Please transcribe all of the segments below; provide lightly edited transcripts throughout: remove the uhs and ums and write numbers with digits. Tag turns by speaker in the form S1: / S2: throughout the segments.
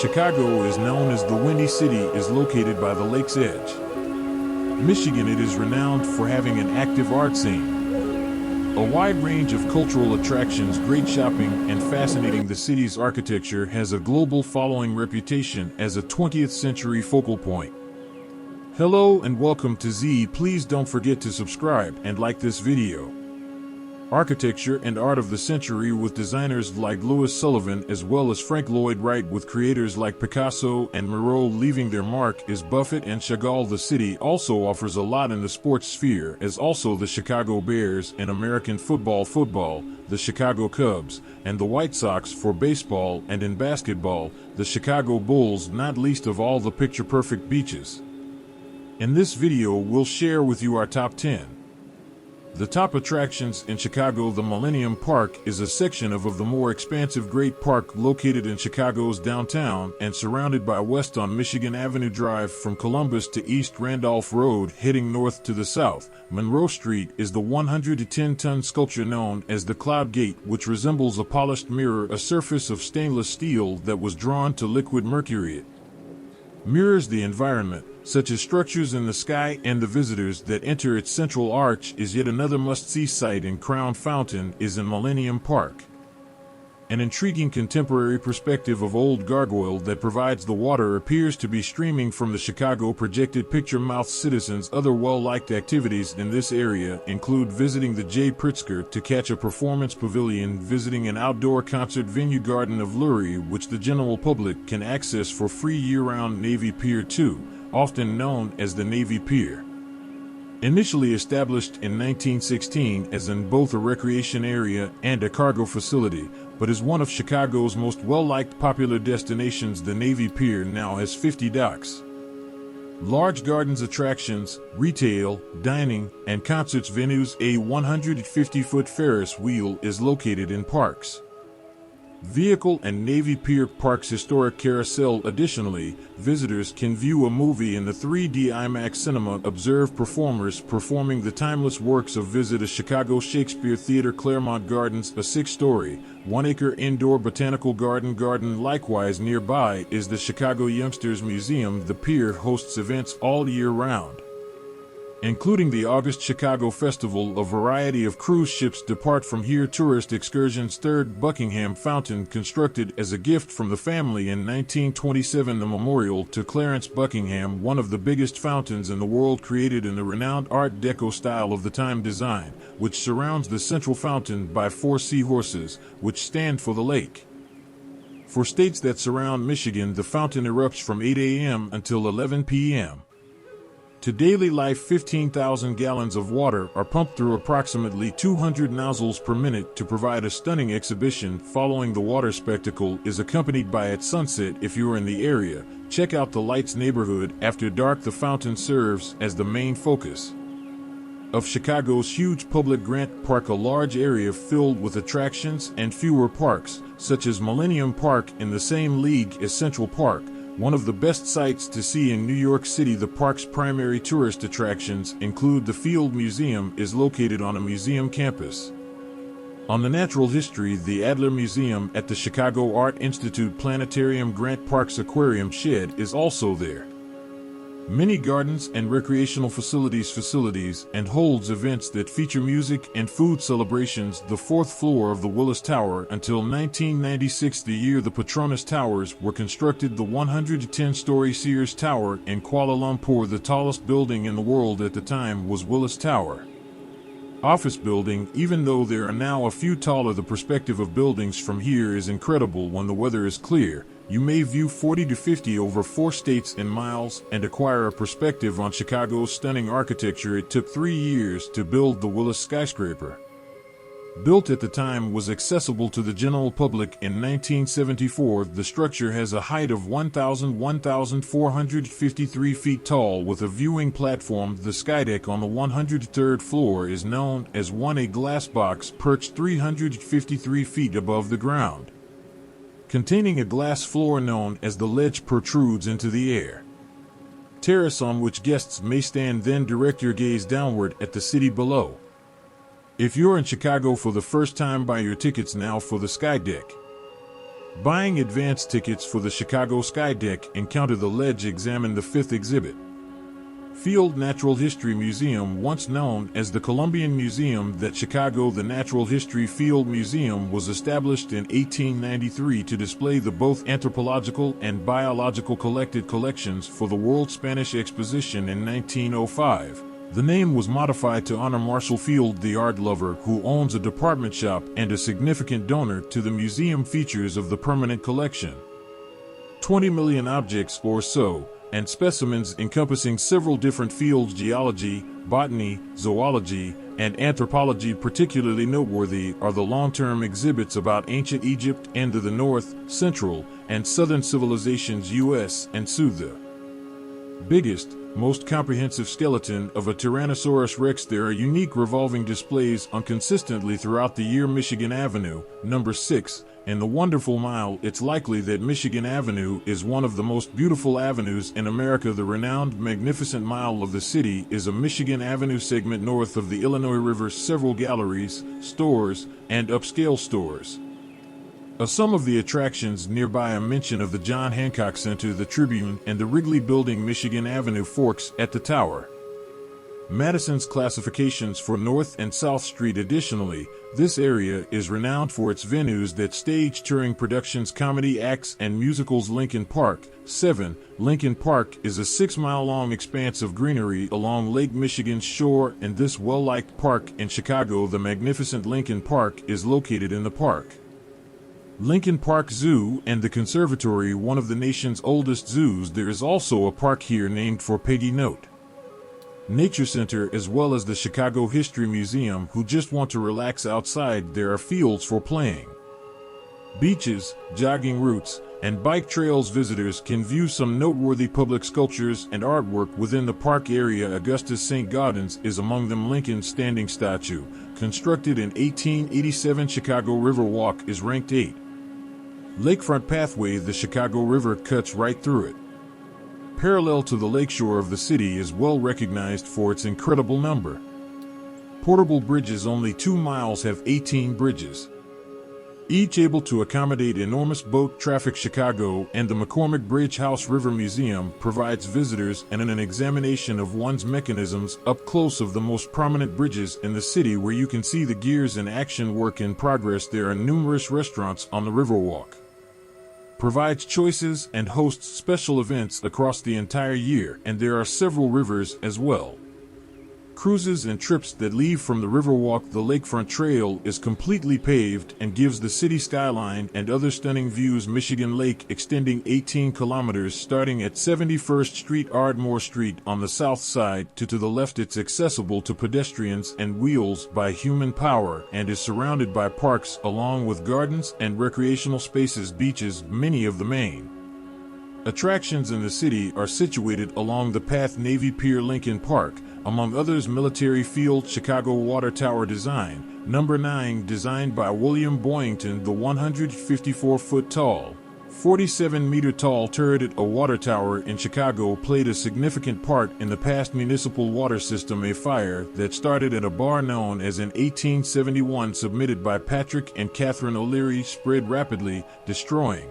S1: Chicago is known as the Windy City is located by the lake's edge. Michigan, it is renowned for having an active art scene. A wide range of cultural attractions, great shopping, and fascinating. The city's architecture has a global following reputation as a 20th century focal point. Hello and welcome to Z. Please don't forget to subscribe and like this video. Architecture and art of the century with designers like Louis Sullivan as well as Frank Lloyd Wright, with creators like Picasso and Miro leaving their mark, is Buffett and Chagall. The city also offers a lot in the sports sphere, as also the Chicago Bears and American football, the Chicago Cubs, and the White Sox for baseball, and in basketball, the Chicago Bulls, not least of all the picture-perfect beaches. In this video we'll share with you our top 10. The top attractions in Chicago. The Millennium Park is a section of the more expansive Great Park located in Chicago's downtown and surrounded by west on Michigan Avenue Drive from Columbus to East Randolph Road. Heading north to the south, Monroe Street is the 110-ton sculpture known as the Cloud Gate, which resembles a polished mirror, a surface of stainless steel that was drawn to liquid mercury. It mirrors the environment, such as structures in the sky, and the visitors that enter its central arch is yet another must-see sight. And Crown Fountain is in Millennium Park, an intriguing contemporary perspective of old gargoyle that provides the water appears to be streaming from the Chicago projected picture mouth. Citizens' other well-liked activities in this area include visiting the J. Pritzker to catch a performance pavilion, visiting an outdoor concert venue, Garden of Lurie, which the general public can access for free year-round, Navy Pier 2, often known as the Navy Pier. Initially established in 1916 as both a recreation area and a cargo facility, but is one of Chicago's most well-liked popular destinations, the Navy Pier now has 50 docks, large gardens, attractions, retail, dining, and concerts venues. A 150-foot Ferris wheel is located in Parks Vehicle and Navy Pier Park's historic carousel. Additionally, visitors can view a movie in the 3D IMAX cinema, observe performers performing the timeless works of, visit a Chicago Shakespeare Theater. Claremont Gardens, a 6-story, 1-acre indoor botanical garden. Likewise nearby is the Chicago Youngsters Museum. The pier hosts events all year round, including the August Chicago Festival. A variety of cruise ships depart from here. Tourist excursions. Third, Buckingham Fountain, constructed as a gift from the family in 1927. The memorial to Clarence Buckingham, one of the biggest fountains in the world, created in the renowned Art Deco style of the time design, which surrounds the central fountain by 4 seahorses, which stand for the lake. For states that surround Michigan, the fountain erupts from 8 a.m. until 11 p.m. To daily life, 15,000 gallons of water are pumped through approximately 200 nozzles per minute to provide a stunning exhibition. Following the water spectacle is accompanied by at sunset. If you are in the area, check out the Lights neighborhood. After dark, the fountain serves as the main focus of Chicago's huge public Grant Park, a large area filled with attractions, and fewer parks, such as Millennium Park in the same league as Central Park, one of the best sights to see in New York City. The park's primary tourist attractions include the Field Museum, is located on a museum campus. On the natural history, the Adler Museum at the Chicago Art Institute Planetarium. Grant Park's aquarium shed is also there. Many gardens and recreational facilities, and holds events that feature music and food celebrations. The 4th floor of the Willis Tower, until 1996, the year the Petronas Towers were constructed. The 110-story Sears Tower in Kuala Lumpur, the tallest building in the world at the time, was Willis Tower office building. Even though there are now a few taller, the perspective of buildings from here is incredible. When the weather is clear, you may view 40 to 50 over 4 states and miles and acquire a perspective on Chicago's stunning architecture. It took 3 years to build the Willis skyscraper. Built at the time, was accessible to the general public in 1974. The structure has a height of 1,453 feet tall with a viewing platform. The skydeck on the 103rd floor is known as a glass box perched 353 feet above the ground, containing a glass floor known as the ledge, protrudes into the air terrace on which guests may stand, then direct your gaze downward at the city below. If you're in Chicago for the first time, buy your tickets now for the Sky Deck. Buying advance tickets for the Chicago Skydeck Encounter the Ledge examine the fifth exhibit. Field Natural History Museum, once known as the Columbian Museum that Chicago, the Natural History Field Museum was established in 1893 to display the both anthropological and biological collections for the World Spanish Exposition in 1905. The name was modified to honor Marshall Field, the art lover who owns a department shop and a significant donor to the museum features of the permanent collection. 20 million objects or so, and specimens encompassing several different fields: geology, botany, zoology, and anthropology. Particularly noteworthy are the long-term exhibits about ancient Egypt and the North, Central, and Southern civilizations US and SU. The biggest, most comprehensive skeleton of a Tyrannosaurus rex. There are unique revolving displays on consistently throughout the year. Michigan Avenue, number 6, and the Wonderful Mile. It's likely that Michigan Avenue is one of the most beautiful avenues in America. The renowned Magnificent Mile of the city is a Michigan Avenue segment north of the Illinois River. Several galleries, stores, and upscale stores. Some of the attractions nearby: a mention of the John Hancock Center, the Tribune, and the Wrigley Building. Michigan Avenue forks at the Tower. Madison's classifications for North and South Street. Additionally, this area is renowned for its venues that stage touring productions, comedy acts, and musicals. Lincoln Park, 7. Lincoln Park is a 6-mile-long expanse of greenery along Lake Michigan's shore, and this well-liked park in Chicago, the magnificent Lincoln Park, is located in the park. Lincoln Park Zoo and the Conservatory, one of the nation's oldest zoos. There is also a park here named for Peggy Note. Nature Center, as well as the Chicago History Museum. Who just want to relax outside, there are fields for playing. Beaches, jogging routes, and bike trails. Visitors can view some noteworthy public sculptures and artwork within the park area. Augustus St. Gaudens is among them. Lincoln's standing statue, constructed in 1887. Chicago River Walk is ranked 8. Lakefront pathway, the Chicago River cuts right through it. Parallel to the lakeshore of the city, is well recognized for its incredible number. Portable bridges. Only 2 miles have 18 bridges, each able to accommodate enormous boat traffic. Chicago and the McCormick Bridge House River Museum provides visitors an examination of one's mechanisms up close of the most prominent bridges in the city, where you can see the gears in action. Work in progress. There are numerous restaurants on the Riverwalk. Provides choices and hosts special events across the entire year, and there are several rivers as well. Cruises and trips that leave from the Riverwalk. The Lakefront Trail is completely paved and gives the city skyline and other stunning views. Michigan Lake, extending 18 kilometers starting at 71st Street, Ardmore Street on the south side to the left. It's accessible to pedestrians and wheels by human power and is surrounded by parks along with gardens and recreational spaces. Beaches. Many of the main attractions in the city are situated along the path. Navy Pier, Lincoln Park, among others. Military Field, Chicago Water Tower design, number 9, designed by William Boyington. The 154-foot tall, 47-meter tall turret at a water tower in Chicago played a significant part in the past municipal water system. A fire that started at a bar known as in 1871, submitted by Patrick and Catherine O'Leary, spread rapidly, destroying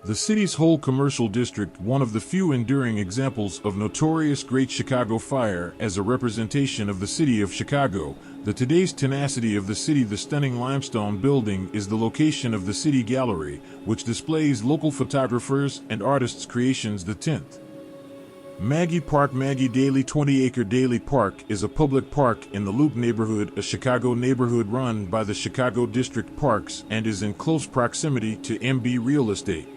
S1: the city's whole commercial district. One of the few enduring examples of notorious Great Chicago Fire as a representation of the city of Chicago, the today's tenacity of the city. The stunning limestone building is the location of the City Gallery, which displays local photographers and artists' creations. The 10th Maggie Park. Maggie Daley 20-acre Daley Park is a public park in the Loop neighborhood, a Chicago neighborhood run by the Chicago District Parks, and is in close proximity to MB Real Estate.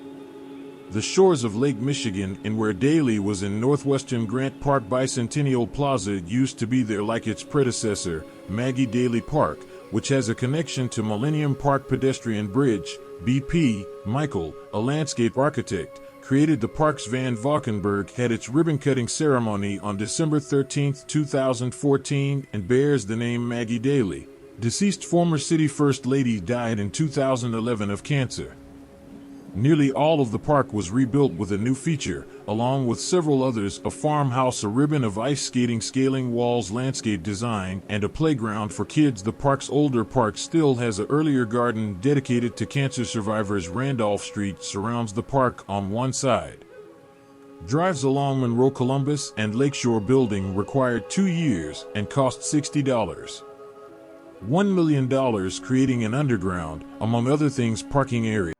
S1: The shores of Lake Michigan, and where Daley was in northwestern Grant Park. Bicentennial Plaza used to be there, like its predecessor, Maggie Daley Park, which has a connection to Millennium Park Pedestrian Bridge. BP Michael, a landscape architect, created the parks. Van Valkenburg had its ribbon-cutting ceremony on December 13, 2014, and bears the name Maggie Daley. Deceased former city First Lady died in 2011 of cancer. Nearly all of the park was rebuilt with a new feature, along with several others: a farmhouse, a ribbon of ice skating, scaling walls, landscape design, and a playground for kids. The park's older park still has an earlier garden dedicated to cancer survivors. Randolph Street surrounds the park on one side. Drives along Monroe, Columbus, and Lakeshore Building required 2 years and cost $60. $1 million, creating an underground, among other things, parking area.